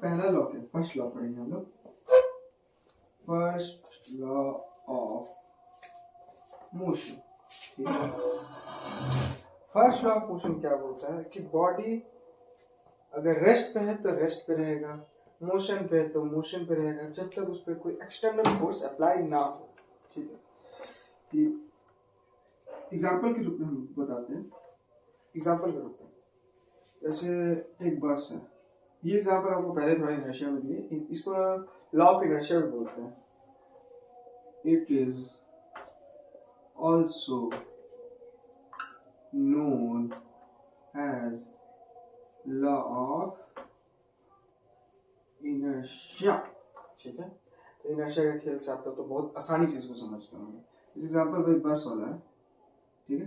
पहला लॉ क्या, first law पढ़ेंगे हम लोग, फर्स्ट लॉ ऑफ मोशन। ठीक है, फर्स्ट लॉ ऑफ मोशन क्या बोलता है कि बॉडी अगर रेस्ट पे है तो रेस्ट पे रहेगा, मोशन पे है तो मोशन पे रहेगा, जब तक उस पर कोई एक्सटर्नल फोर्स अप्लाई ना हो। ठीक है, कि एग्जाम्पल के रूप में हम बताते हैं, एग्जाम्पल के रूप में जैसे एक बस है, ये एग्जाम्पल आपको पहले थोड़ा इनर्शिया में दिए, इसको लॉ ऑफ इनर्शिया भी बोलते हैं। It is also known as law of inertia. ठीक है, तो इनर्शिया का खेल से आप तो बहुत आसानी से इसको समझ पाएंगे। इस एग्जाम्पल में बस वाला है, ठीक है,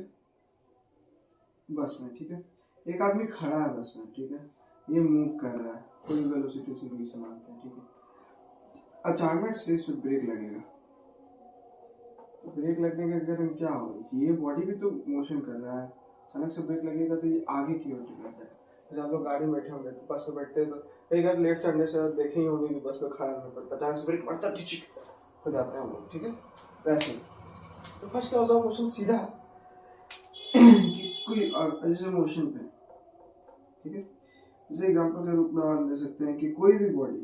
बस में, ठीक है, एक आदमी खड़ा है बस में, ठीक है, ये मूव कर रहा है कोई वेलोसिटी से भी समानता है। ठीक है, अचानक से इस पर ब्रेक लगेगा, तो ब्रेक लगने के कारण क्या होगा, ये बॉडी भी तो मोशन कर रहा है, अचानक से ब्रेक लगेगा तो ये आगे की ओर टिकता है। जैसे आप लोग गाड़ी में बैठे होंगे तो बस में बैठते हैं तो कई बार लेट चढ़ने से देखे ही होंगे कि बस में खड़ा रहना पड़ता है, अचानक से ब्रेक पड़ता है, हो जाते हैं हम लोग। ठीक है, वैसे तो फर्स्ट लॉ ऑफ मोशन सीधा कि कोई जैसे मोशन पे, ठीक है, जैसे एग्जांपल के रूप में आप ले सकते हैं कि कोई भी बॉडी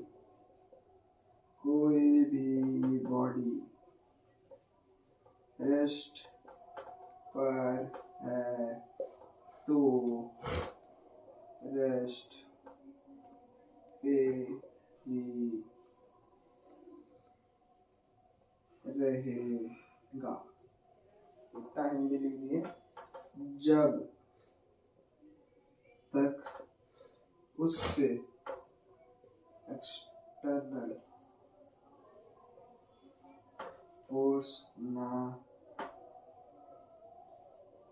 रेस्ट पर है तो रेस्ट पे ही रहेगा। इतना हिंदी लिख दिए, जब तक उससे एक्सटर्नल फोर्स ना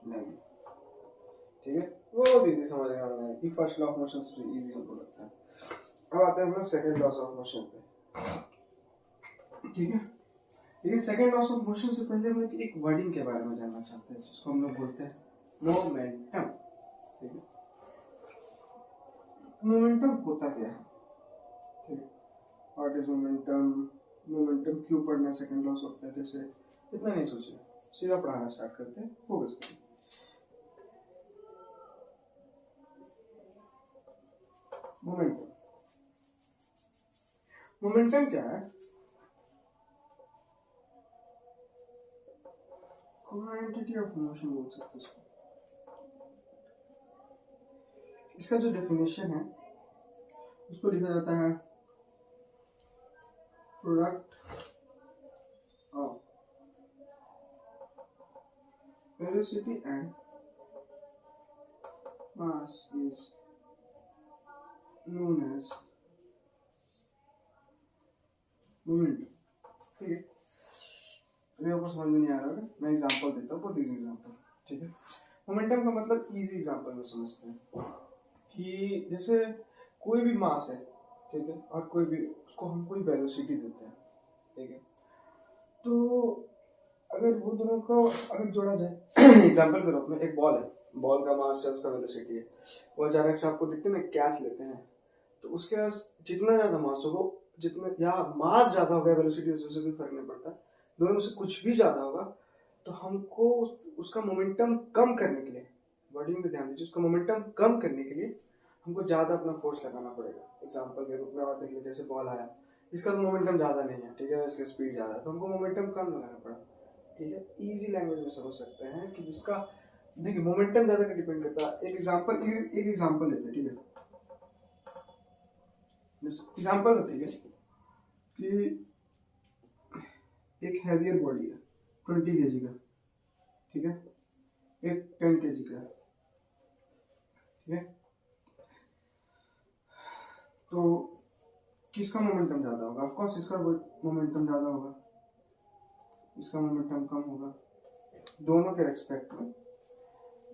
लगे। ठीक है, बहुत इजी समझ में आना है कि फर्स्ट लॉ ऑफ मोशन सबसे इजी हमको लगता है। अब आते हैं हम लोग सेकंड लॉ ऑफ मोशन पे। ठीक है, लेकिन सेकंड लॉ ऑफ मोशन से पहले हम लोग एक वर्डिंग के बारे में जानना चाहते हैं, जिसको हम लोग बोलते हैं मोमेंटम। ठीक है, मोमेंटम होता क्या है? ठीक है, व्हाट इज मोमेंटम, मोमेंटम क्यों पढ़ना सेकंड लॉ ऑफ पहले से, इतना नहीं सोचिए, सीधा पढ़ाना स्टार्ट करते हैं, फोकस करिए। मोमेंटम, मोमेंटम क्या है? क्वांटिटी ऑफ मोशन बोल सकते हैं इसको। इसका जो डेफिनेशन है उसको लिखा जाता है product of velocity and mass is known as momentum. ठीक है, अभी आपको समझ में नहीं आ रहा है, मैं एग्जांपल देता हूँ, बहुत इजी एग्जांपल। ठीक है, मोमेंटम का मतलब इजी एग्जांपल में समझते हैं कि जैसे कोई भी मास है, ठीक है, और कोई भी उसको हम कोई वेलोसिटी देते हैं। ठीक है, तो अगर वो दोनों को अगर जोड़ा जाए एग्जांपल के रूप में, एक बॉल है, बॉल का मास है, उसका वेलोसिटी है, वो अचानक से आपको दिखते ना कैच लेते हैं, तो उसके पास जितना ज्यादा मास होगा, जितना या मास ज्यादा होगा, वेलोसिटी उससे कोई फर्क नहीं पड़ता, दोनों में से कुछ भी ज्यादा होगा, तो हमको उसका मोमेंटम कम करने के लिए, वर्डिंग पे ध्यान दीजिए, उसका मोमेंटम कम करने के लिए हमको ज्यादा अपना फोर्स लगाना पड़ेगा। एग्जांपल के रूप में और देखिए, जैसे बॉल आया, इसका तो मोमेंटम ज्यादा नहीं है, ठीक है, इसकी स्पीड ज्यादा है, तो हमको मोमेंटम कम लगाना पड़ा। ठीक है, इजी लैंग्वेज में समझ सकते हैं कि जिसका, देखिए, मोमेंटम ज्यादा का डिपेंड करता है। एक एग्जांपल लेते हैं, ठीक है, एग्जांपल बताइए कि एक हैवियर बॉडी है 20 kg का, ठीक है, एक 10 kg का, ठीक है, तो किसका मोमेंटम ज्यादा होगा? ऑफ कोर्स इसका मोमेंटम ज्यादा होगा, इसका मोमेंटम कम होगा, दोनों के रेस्पेक्ट में।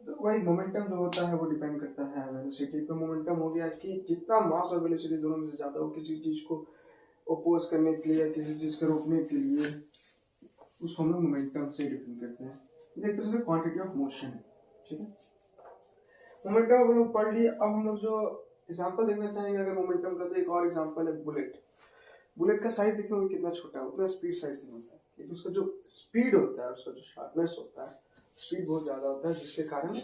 तो वही मोमेंटम जो होता है वो डिपेंड करता है वेलोसिटी पे। मोमेंटम हो गया कि जितना मास और वेलोसिटी दोनों में से ज्यादा हो, किसी चीज को ओपोज करने के लिए, किसी चीज को रोकने के लिए, उसको हम लोग मोमेंटम से डिफाइन करते हैं। एक तरह से क्वांटिटी ऑफ मोशन है। ठीक है, मोमेंटम हम लोग पढ़ लिए। अब हम लोग जो एग्जाम्पल देखना चाहेंगे अगर मोमेंटम का, तो एक और एग्जाम्पल है बुलेट। बुलेट का साइज देखिए वो कितना छोटा है, उतना स्पीड साइज नहीं होता है, लेकिन उसका जो स्पीड होता है, उसका जो शार्पनेस होता है, स्पीड बहुत ज़्यादा होता है, जिसके कारण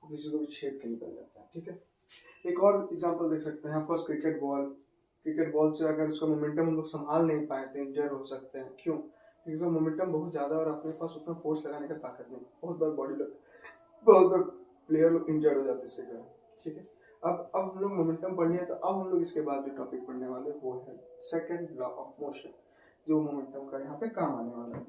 किसी को भी छेद के निकल जाता है। ठीक है, एक और एग्जांपल देख सकते हैं of course cricket ball. Cricket ball से अगर उसका मोमेंटम हम लोग संभाल नहीं पाए तो इंजर हो सकते हैं। क्यों? क्योंकि उसका मोमेंटम बहुत ज़्यादा और अपने पास उतना फोर्स लगाने का ताकत नहीं, बहुत बार बहुत बार प्लेयर लोग इंजर्ड हो जाते हैं इसके कारण। ठीक है, अब हम लोग मोमेंटम पढ़ लिया, तो अब हम लोग इसके बाद जो टॉपिक पढ़ने वाले वो है सेकंड लॉ ऑफ मोशन, जो मोमेंटम का यहाँ पे काम आने वाला है।